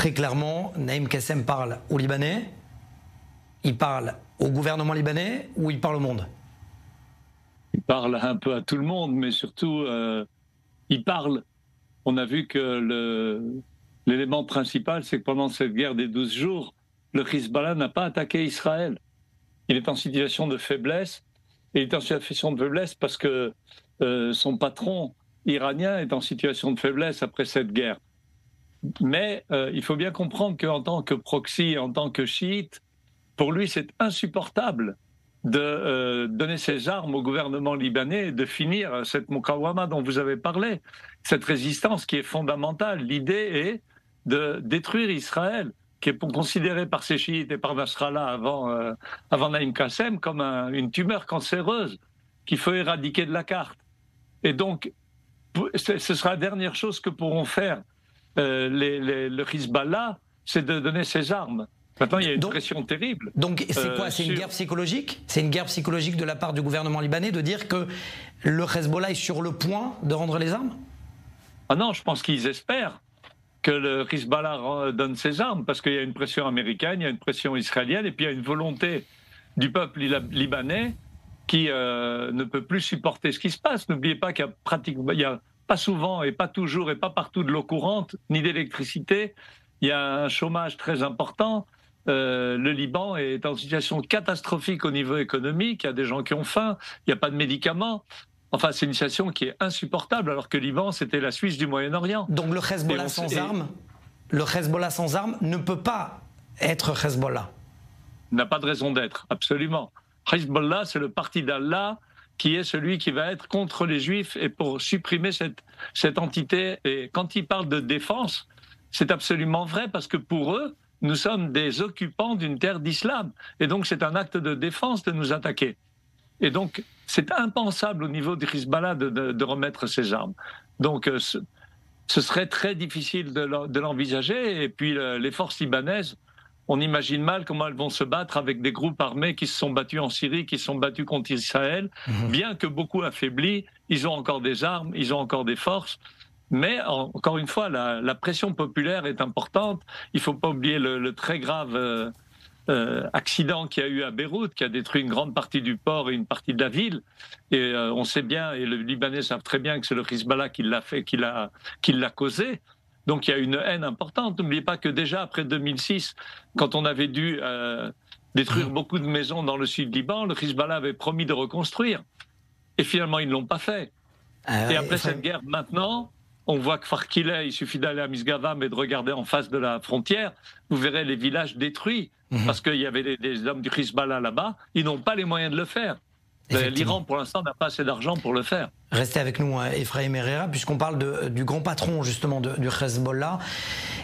très clairement, Naïm Qassem parle aux Libanais, il parle au gouvernement libanais ou il parle au monde? Il parle un peu à tout le monde, mais surtout, il parle. On a vu que l'élément principal, c'est que pendant cette guerre des 12 jours, le Hezbollah n'a pas attaqué Israël. Il est en situation de faiblesse, et il est en situation de faiblesse parce que son patron iranien est en situation de faiblesse après cette guerre. Mais il faut bien comprendre qu'en tant que proxy, en tant que chiite, pour lui, c'est insupportable de donner ses armes au gouvernement libanais et de finir cette mukawama dont vous avez parlé, cette résistance qui est fondamentale. L'idée est de détruire Israël, qui est considéré par ces chiites et par Nasrallah avant Naïm Qassem comme une tumeur cancéreuse qu'il faut éradiquer de la carte. Et donc, ce sera la dernière chose que pourront faire le Hezbollah, c'est de donner ses armes. Maintenant, il y a une pression terrible. Donc, c'est quoi? C'est une guerre psychologique? C'est une guerre psychologique de la part du gouvernement libanais de dire que le Hezbollah est sur le point de rendre les armes? Ah non, je pense qu'ils espèrent que le Hezbollah donne ses armes, parce qu'il y a une pression américaine, il y a une pression israélienne, et puis il y a une volonté du peuple libanais qui ne peut plus supporter ce qui se passe. N'oubliez pas qu'il y a pratiquement, il y a pas souvent et pas toujours et pas partout de l'eau courante, ni d'électricité. Il y a un chômage très important. Le Liban est en situation catastrophique au niveau économique. Il y a des gens qui ont faim. Il n'y a pas de médicaments. Enfin, c'est une situation qui est insupportable, alors que le Liban, c'était la Suisse du Moyen-Orient. Donc le Hezbollah sans armes, le Hezbollah sans armes ne peut pas être Hezbollah. N'a pas de raison d'être, absolument. Hezbollah, c'est le parti d'Allah qui est celui qui va être contre les Juifs et pour supprimer cette entité. Et quand ils parlent de défense, c'est absolument vrai, parce que pour eux, nous sommes des occupants d'une terre d'islam. Et donc, c'est un acte de défense de nous attaquer. Et donc, c'est impensable au niveau du Hezbollah de remettre ses armes. Donc, ce serait très difficile de l'envisager. Et puis, les forces libanaises, on imagine mal comment elles vont se battre avec des groupes armés qui se sont battus en Syrie, qui se sont battus contre Israël. Bien que beaucoup affaiblis, ils ont encore des armes, ils ont encore des forces. Mais encore une fois, la pression populaire est importante. Il ne faut pas oublier le très grave accident qu'il y a eu à Beyrouth, qui a détruit une grande partie du port et une partie de la ville. Et on sait bien, et les Libanais savent très bien que c'est le Hezbollah qui l'a fait, qui l'a causé. Donc il y a une haine importante. N'oubliez pas que déjà après 2006, quand on avait dû détruire beaucoup de maisons dans le sud Liban, le Hezbollah avait promis de reconstruire. Et finalement, ils ne l'ont pas fait. Et après cette guerre, maintenant, on voit que Farkile, il suffit d'aller à Misgavam et de regarder en face de la frontière, vous verrez les villages détruits, parce qu'il y avait des hommes du Hezbollah là-bas, ils n'ont pas les moyens de le faire. L'Iran, pour l'instant, n'a pas assez d'argent pour le faire. Restez avec nous, Ephraim Herrera, puisqu'on parle du grand patron, justement, du Hezbollah,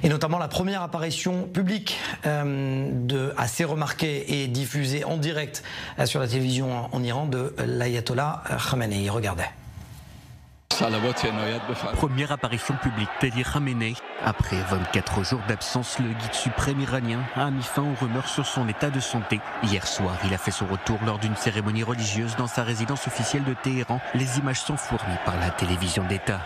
et notamment la première apparition publique assez remarquée et diffusée en direct sur la télévision en Iran de l'ayatollah Khamenei. Regardez. Première apparition publique d'Ali Khamenei. Après 24 jours d'absence, le guide suprême iranien a mis fin aux rumeurs sur son état de santé. Hier soir, il a fait son retour lors d'une cérémonie religieuse dans sa résidence officielle de Téhéran. Les images sont fournies par la télévision d'État.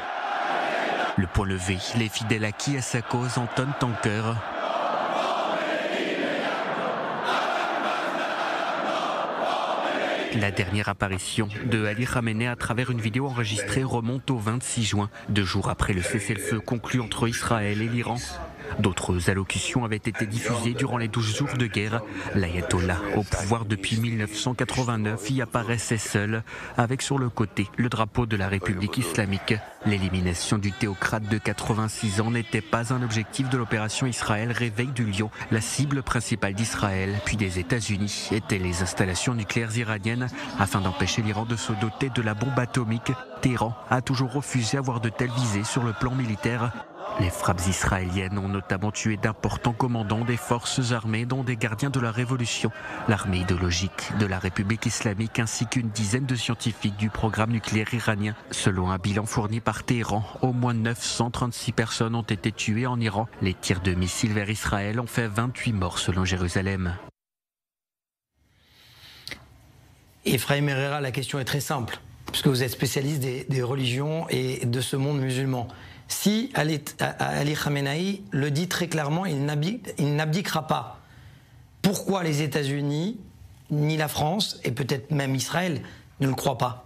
Le point levé, les fidèles acquis à sa cause entonnent en chœur. La dernière apparition de Ali Khamenei à travers une vidéo enregistrée remonte au 26 juin, 2 jours après le cessez-le-feu conclu entre Israël et l'Iran. D'autres allocutions avaient été diffusées durant les 12 jours de guerre. L'ayatollah, au pouvoir depuis 1989, y apparaissait seul, avec sur le côté le drapeau de la République islamique. L'élimination du théocrate de 86 ans n'était pas un objectif de l'opération Israël Réveil du Lion. La cible principale d'Israël, puis des États-Unis, étaient les installations nucléaires iraniennes. Afin d'empêcher l'Iran de se doter de la bombe atomique, Téhéran a toujours refusé avoir de telles visées sur le plan militaire. Les frappes israéliennes ont notamment tué d'importants commandants des forces armées, dont des gardiens de la Révolution, l'armée idéologique de la République islamique, ainsi qu'une dizaine de scientifiques du programme nucléaire iranien. Selon un bilan fourni par Téhéran, au moins 936 personnes ont été tuées en Iran. Les tirs de missiles vers Israël ont fait 28 morts selon Jérusalem. Ephraim Herrera, la question est très simple, puisque vous êtes spécialiste des religions et de ce monde musulman. si Ali Khamenei le dit très clairement, il n'abdiquera pas. Pourquoi les États-Unis, ni la France, et peut-être même Israël, ne le croient pas?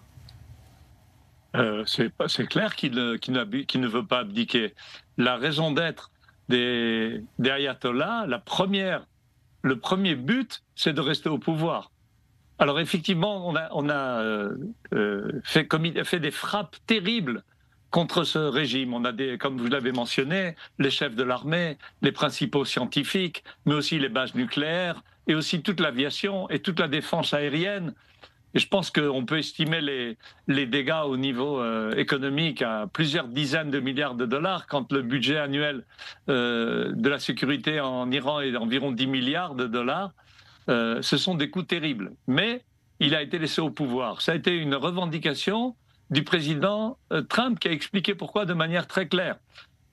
C'est clair qu'il ne veut pas abdiquer. La raison d'être des ayatollahs, le premier but, c'est de rester au pouvoir. Alors effectivement, on a fait des frappes terribles contre ce régime. On a comme vous l'avez mentionné, les chefs de l'armée, les principaux scientifiques, mais aussi les bases nucléaires, et aussi toute l'aviation et toute la défense aérienne. Et je pense qu'on peut estimer les dégâts au niveau économique à plusieurs dizaines de milliards de dollars, quand le budget annuel de la sécurité en Iran est d'environ 10 milliards de dollars. Ce sont des coûts terribles. Mais il a été laissé au pouvoir. Ça a été une revendication du président Trump qui a expliqué pourquoi de manière très claire.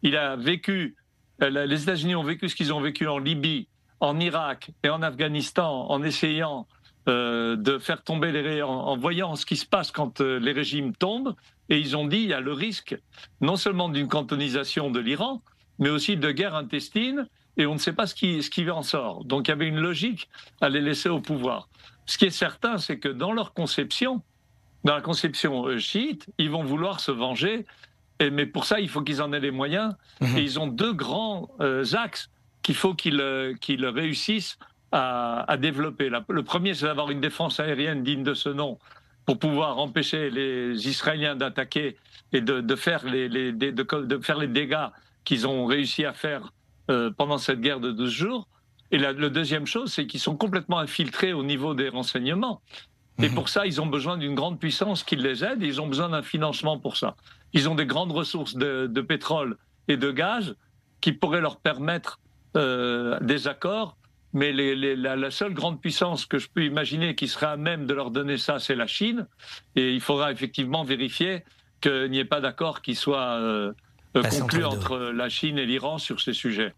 Il a vécu, les États-Unis ont vécu ce qu'ils ont vécu en Libye, en Irak et en Afghanistan en essayant de faire tomber en voyant ce qui se passe quand les régimes tombent, et ils ont dit il y a le risque non seulement d'une cantonisation de l'Iran, mais aussi de guerre intestine, et on ne sait pas ce qui en sort. Donc il y avait une logique à les laisser au pouvoir. Ce qui est certain, c'est que dans leur conception, dans la conception chiite, ils vont vouloir se venger, mais pour ça il faut qu'ils en aient les moyens, et ils ont deux grands axes qu'il faut qu'ils réussissent à développer. Le premier, c'est d'avoir une défense aérienne digne de ce nom pour pouvoir empêcher les Israéliens d'attaquer et de faire les dégâts qu'ils ont réussi à faire pendant cette guerre de 12 jours. Et le deuxième chose, c'est qu'ils sont complètement infiltrés au niveau des renseignements. Et pour ça, ils ont besoin d'une grande puissance qui les aide, et ils ont besoin d'un financement pour ça. Ils ont des grandes ressources de pétrole et de gaz qui pourraient leur permettre des accords. Mais la seule grande puissance que je peux imaginer qui serait à même de leur donner ça, c'est la Chine. Et il faudra effectivement vérifier qu'il n'y ait pas d'accord qui soit conclu entre la Chine et l'Iran sur ces sujets.